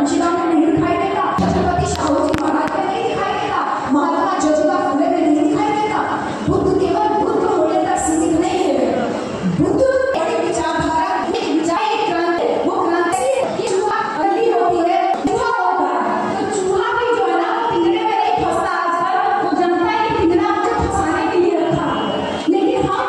कांशीराम में नहीं दिखाई देता, छत्रपति शाहू जी महाराज में नहीं दिखाई देता, महात्मा ज्योतिबा फुले में नहीं दिखाई देता। बुद्ध केवल बुद्ध होने तक सीमित नहीं है। बुद्ध एक विचारधारा, एक विचार, एक क्रांति, वो क्रांति की चूहा अगली होती है, चूहा होता है। तो चूहा भी जो है ना पिंजरे में नहीं फंसता। आजकल वो जनता है कि पिंजरा मुझे फंसाने के लिए रखा है, लेकिन हम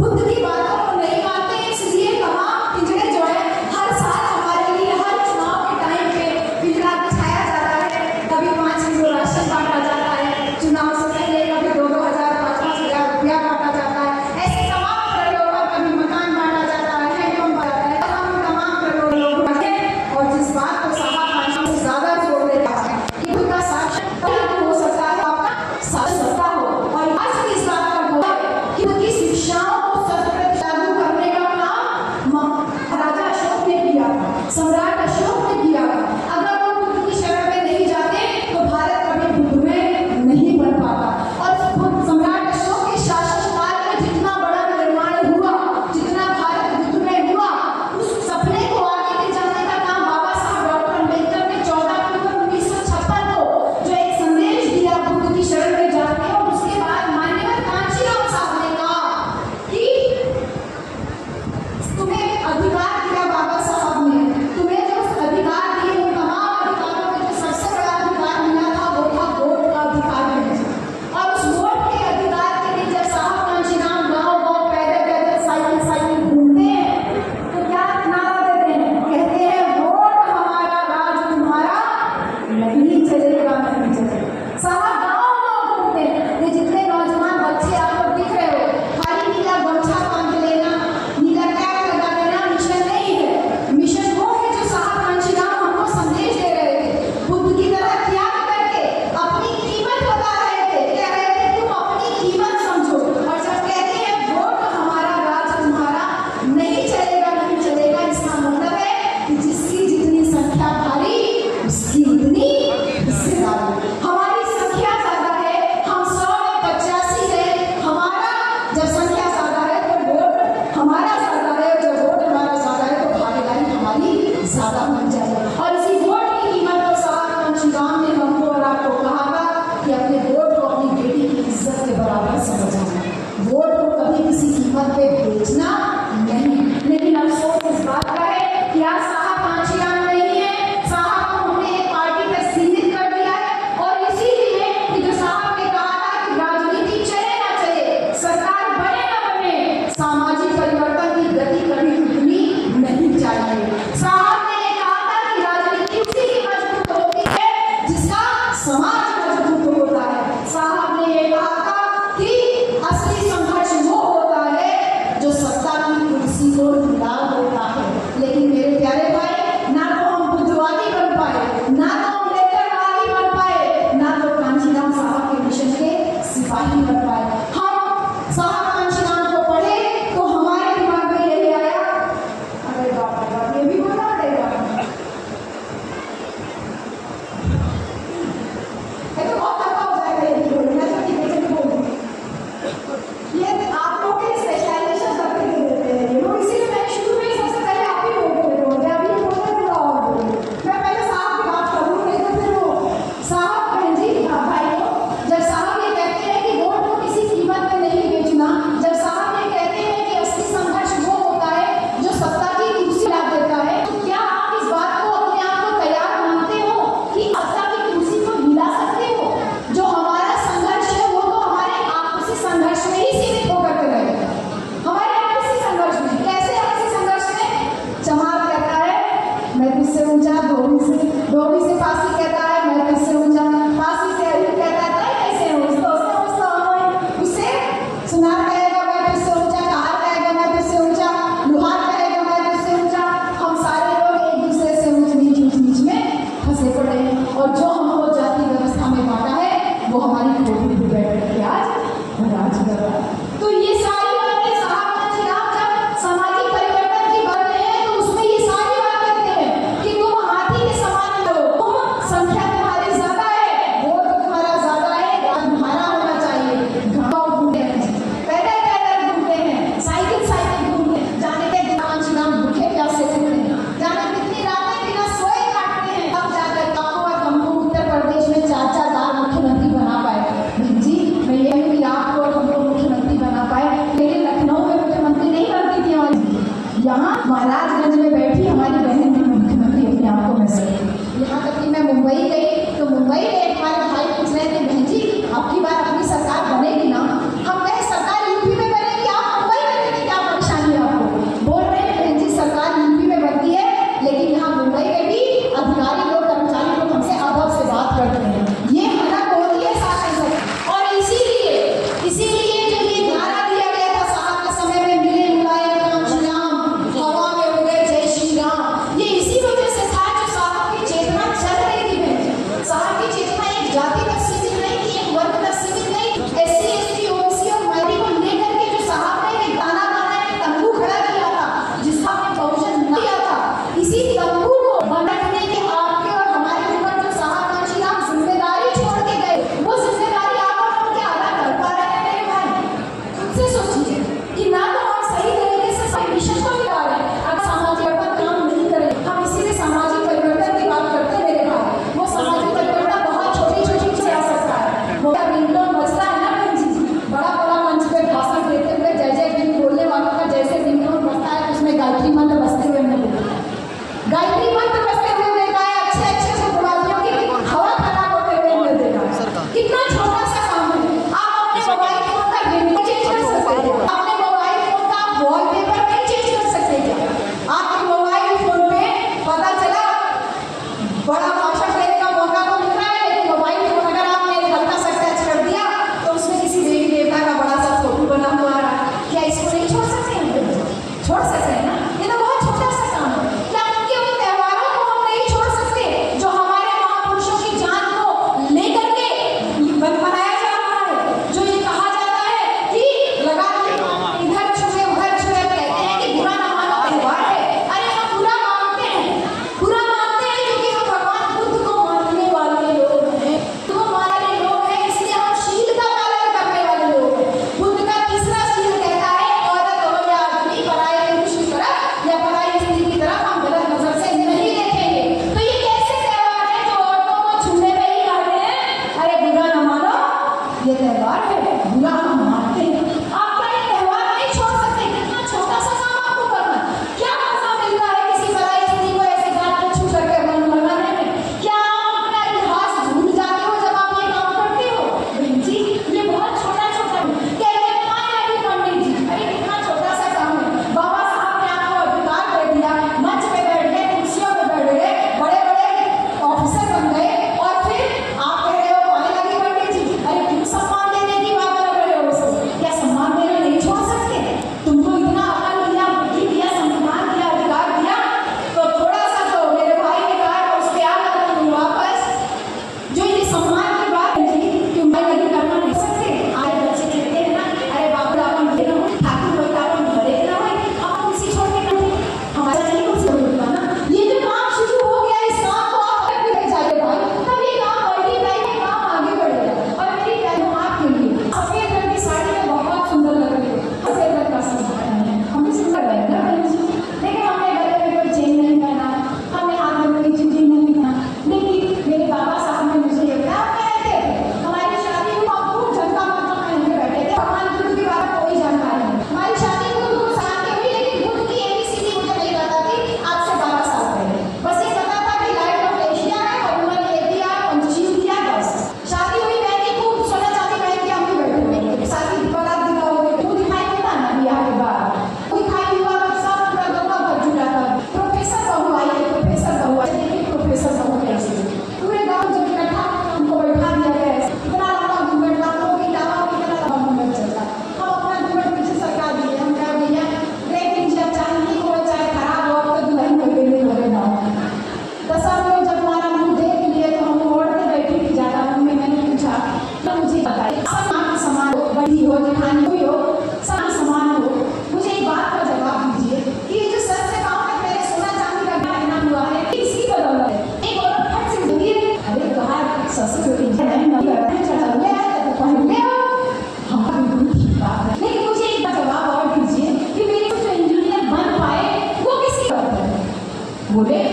बुद्ध की बातों को नहीं मानते, इसलिए तमाम पिंजरे जो है हर साल हमारे लिए हर चुनाव के टाइम पे पिंजरा बिछाया जाता है। कभी 5 किलो राशन बांटा जाता है, चुनाव से पहले कभी 2-2 हज़ार 5-5 हज़ार रुपया बांटा जाता है। ऐसे तमाम प्रयोग, कभी मकान बांटा जाता है, हैंडपंप बांटा जाता है, हम तमाम प्रयोग लोग हैं। और जिस बात को साहब कांशी से ज्यादा जोर देता है कि खुद का शासन तभी हो सकता है आपका शासन हो। और आज भी इस बात का बोल है कि उनकी शिक्षाओं को सतत लागू करने का काम महाराजा अशोक ने किया था, सम्राट अशोक ने किया था। अगर वो बुद्ध की शरण में नहीं जाते तो भारत कभी बुद्ध में नहीं बन पाता। और सम्राट अशोक के शासनकाल में जितना बड़ा निर्माण हुआ, जितना भारत बुद्ध में हुआ, उस सपने को आगे ले जाने का काम बाबा साहब डॉक्टर अम्बेडकर ने 14 अक्टूबर 1956 को जो एक संदेश दिया बुद्ध की शरण में जाते हैं। और उसके बाद माननीय कांशीराम साहब ने कहा कि तुम्हें अधिकार दिया बाबा साहब ने, तुम्हें जो अधिकार दिए उन तमाम अधिकारों में जो सबसे बड़ा अधिकार मिला था वो था वोट का अधिकार मिला। और उस वोट के अधिकार के लिए जब साहब कांशीराम गाँव-गाँव पैदल साइकिल घूमते हैं तो क्या नारा देते हैं? कहते हैं वोट हमारा राज तुम्हारा नहीं चलेगा, नहीं चलेगा। साहब गाँव-गाँव घूमते हैं। ये जितने नौजवान बच्चे आपको दिख रहे हो, खाली नीला गमछा बांध लेना, नीला टैग लगा लेना मिशन नहीं है। मिशन वो है जो साहब कांशीराम हमको संदेश दे रहे थे, बुद्ध की तरह त्याग करके अपनी कीमत बता रहे थे, कह रहे थे तुम अपनी कीमत समझो। और जब कहते हैं वोट हमारा राज तुम्हारा नहीं चलेगा, नहीं चलेगा, इसका मतलब है कि जिसकी जितनी संख्या भारी उसकी उतनी हिस्सेदारी। हमारी संख्या ज्यादा है, हम 100 में 85 है। हमारा जब संख्या ज्यादा है तो वोट हमारा ज्यादा है, जब वोट हमारा ज्यादा है तो भागीदारी हमारी ज्यादा बन जाएगी। और इसी वोट की कीमत को साहब कांशीराम ने हमको और आपको कहा था कि अपने वोट को अपनी बेटी की इज्जत के बराबर समझना, वोट को कभी किसी कीमत पे बेचना नहीं। लेकिन अफसोस इस बात का है कि आज साहब कांशीराम नहीं है, साहब को हमने एक पार्टी तक सीमित कर दिया है। और इसीलिए कि जो साहब ने कहा था कि राजनीति चले ना चले, सरकार बने ना बने, सामाजिक परिवर्तन की गति कभी रुकनी नहीं चाहिए। साहब ने ये कहा था कि राजनीति उसी की मजबूत होती है जिसका समाज मजबूत होता है। साहब ने ये कहा था कि असली संघर्ष वो होता है जो सत्ता की कुर्सी को हिला देता है। लेकिन मेरे प्यारे भाई, ना तो हम बुद्धवादी बन पाए, ना तो हम लेखकवादी बन पाए, ना तो कांशीराम साहब के मिशन के सिपाही बन पाए। हम साहब कांशीराम को पढ़े तो हमारे दिमाग में यही आया, अरे बाप रे बाप, ये भी बोलना पड़ेगा, ये तो बहुत लंबा हो जाएगा। ये भी बोलना तो ठीक है, चलिए बोल दो। ये आप लोग के स्पेशलाइजेशन करके दे देते हैं ये लोग, इसीलिए मैं शुरू में सबसे पहले आप ही बोल देते हो, अभी बोलते पूरा और बोलो। मैं पहले साहब की बात करूँ, नहीं तो फिर वो साहब बहन जी भाई को जब साहब ये कहते हैं कि वोट को किसी कीमत पे नहीं बेचना, जब साहब ये कहते हैं कि असली संघर्ष वो होता है जो सत्ता की कुर्सी ला देता है, तो क्या आप इस बात को अपने आप को तैयार मानते हो कि सत्ता की कुर्सी को हिला सकते हो? जो हमारा संघर्ष है वो तो हमारे आपसी संघर्ष में ही सीमित होकर के रहेगा। हमारे आपसी संघर्ष में, कैसे आपसी संघर्ष में? चमार कहता है मैं तुझसे ऊंचा, धोबी से फांसी कहता है मैं तुझसे ऊंचा, फांसी से अहिर कहता है कैसे हो उससे सुनार कहेगा मैं तुझसे ऊंचा, कहार कहेगा मैं तुझसे ऊंचा, लुहार कहेगा मैं तुझसे ऊंचा। हम सारे लोग एक दूसरे से ऊंच नीच में फंसे पड़े हैं। और जो हमको जाति व्यवस्था में बांटा है वो हमारी खोपड़ी पे बैठ के आज राज कर रहा है। तो ये सारी बातें साहब कांशीराम जब सामाजिक परिवर्तन की बातें हैं तो उसमें ये सारी बात करते हैं कि तुम हाथी के समान हो, तुम संख्या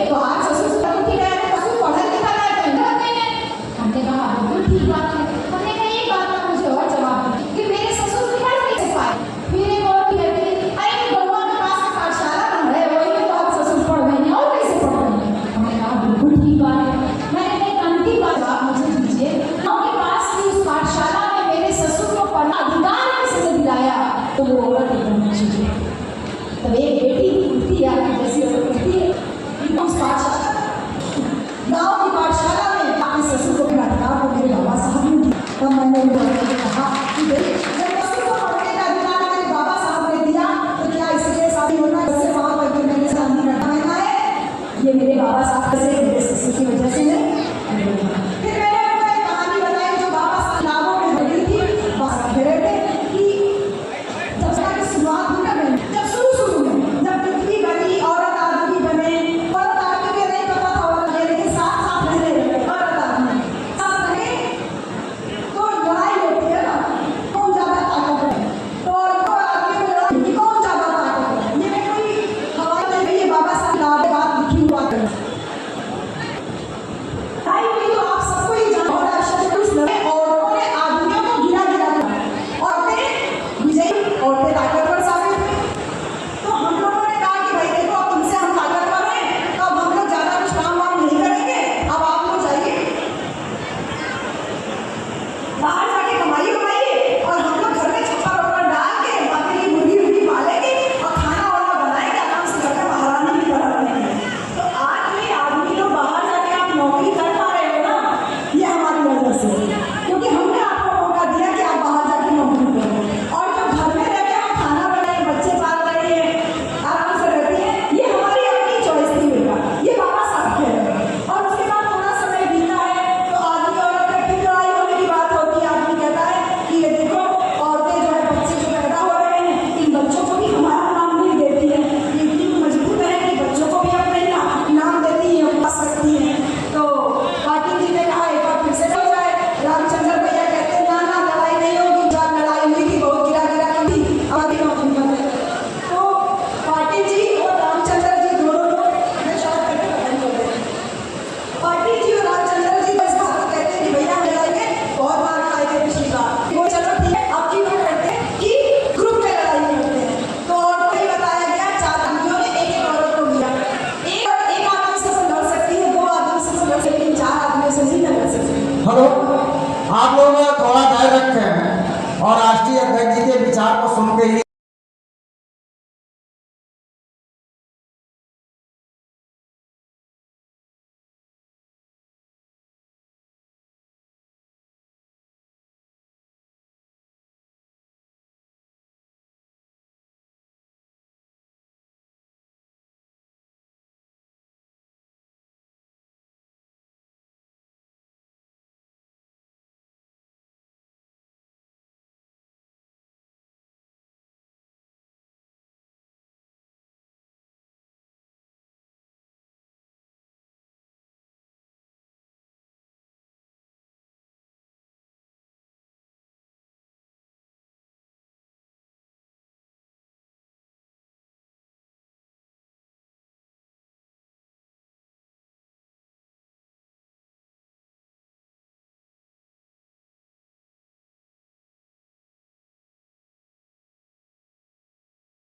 तो आज ससुर से उठ गया है, ससुर पढ़ा लिखा है, तो नहीं है। हमने कहा बिल्कुल ठीक बात है। हमने कहा एक बात का मुझे और जवाब दे कि मेरे ससुर भी पढ़ नहीं पाए। फिर एक और कहती अरे गौवा के पास पाठशाला बन रहे, वही तो आप ससुर पढ़ रहे हैं और कैसे पढ़ रहे हैं। हमने कहा बिल्कुल ठीक बात है। मैंने एक अंतिम बात आप मुझे दीजिए, गाँव के पास की उस पाठशाला में मेरे ससुर को पढ़ना अधिकार किसने दिलाया? तो वो औरत एकदम चुप। तब एक बेटी उठती है, आपकी जैसी औरत उठती है, उस पाठशाला गाँव की पाठशाला में अपने ससुर को अधिकार को मेरे बाबा साहब ने दिया। तब मैंने उनको कहा कि जब ससुर को पढ़ने का अधिकार मेरे बाबा साहब ने दिया तो क्या इसके साथ ही होना इससे वहाँ पर मैंने शांति रखना है? ये मेरे बाबा साहब से मेरे ससुर की वजह से नहीं। फिर मैंने उनको एक कहानी बताई जो बाबा साहब नावों में बनी थी, बाहर घेरे थे कि जब तक शुरुआत हुई ना, जब शुरू में जब पृथ्वी बनी, औरत आदमी बने, औरत आदमी के नहीं पता था औरत है, लेकिन साथ साथ रहने लगे, औरत आदमी साथ रहे तो लड़ाई होती है ना, कौन ज्यादा ताकतवर है, तो औरत और आदमी में लड़ाई कि कौन ज्यादा ताकतवर है। ये मैं कोई हवा नहीं रही है, बाबा साहब ने बात लिखी हुआ है। लड़ाई हुई तो आप सबको ही जाना और अशक्त लड़े, औरतों ने आदमियों को गिरा गिरा दिया, औरतें विजयी, औरतें ताकतवर साबित हुई। तो हम लोगों ने कहा कि भाई देखो अब तुमसे हम ताकतवर हैं, तो अब हम लोग ज्यादा कुछ काम वाम नहीं करेंगे, अब आप लोग जाइए बाहर जाके कमाइए कमाइए, और हम लोग घर में छप्पर वप्पर डाल के बकरी मुर्गी उर्गी पालेंगे और खाना वाना बनाएंगे, आराम से घर में महारानी भी बना रहेंगे। तो आज भी आदमी लोग बाहर जाके आप नौकरी कर पा रहे हो ना, ये हमारी वजह से, क्योंकि हमने आपको मौका दिया कि आप बाहर जाके नौकरी करो। और जो घर में रह के हम खाना बनाए, बच्चे पाल रहे हैं, आराम से रहते हैं, ये हमारी अपनी चॉइस थी बेटा, ये बाबा साहब कह रहे हैं। और उसके बाद थोड़ा समय बीता है तो आदमी औरत में फिर लड़ाई होने की बात होती है। आदमी कहता है कि ये देखो औरतें जो है बच्चे जो पैदा हो रहे हैं, इन बच्चों को भी हमारा नाम नहीं देती है, ये इतनी मजबूत है कि बच्चों को भी अपने नाम देती है, पा सकती है। तो पाटिल जी ने कहा एक बार फिर से हो जाए। रामचंद्र भैया कहते हैं ना ना लड़ाई नहीं होगी, जब लड़ाई हुई थी बहुत गिरा गिरा की थी, अभी नौकरी बन गई। तो पाटिल जी और रामचंद्र जी दोनों लोग, मैं शॉर्ट करके खत्म कर देती हूँ। पाटिल जी और रामचंद्र जी इस बात को कहते हैं कि भैया लड़ाई में बहुत मार खाए थे पिछली बार, वो चलो ठीक है अब की बात करते हैं कि ग्रुप में लड़ाई करते हैं। तो औरतों ही बताया गया, 4 आदमियों ने एक औरत को लिया, एक आदमी से लड़ सकती है, 2 आदमी से लड़ सकती है, लेकिन 4 आदमियों से नहीं लड़ सकती। हेलो, आप लोग थोड़ा धैर्य रखें और राष्ट्रीय अध्यक्ष जी के विचार को सुन के ही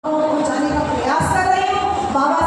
पहुंचाने का प्रयास कर रही हूँ। बाबा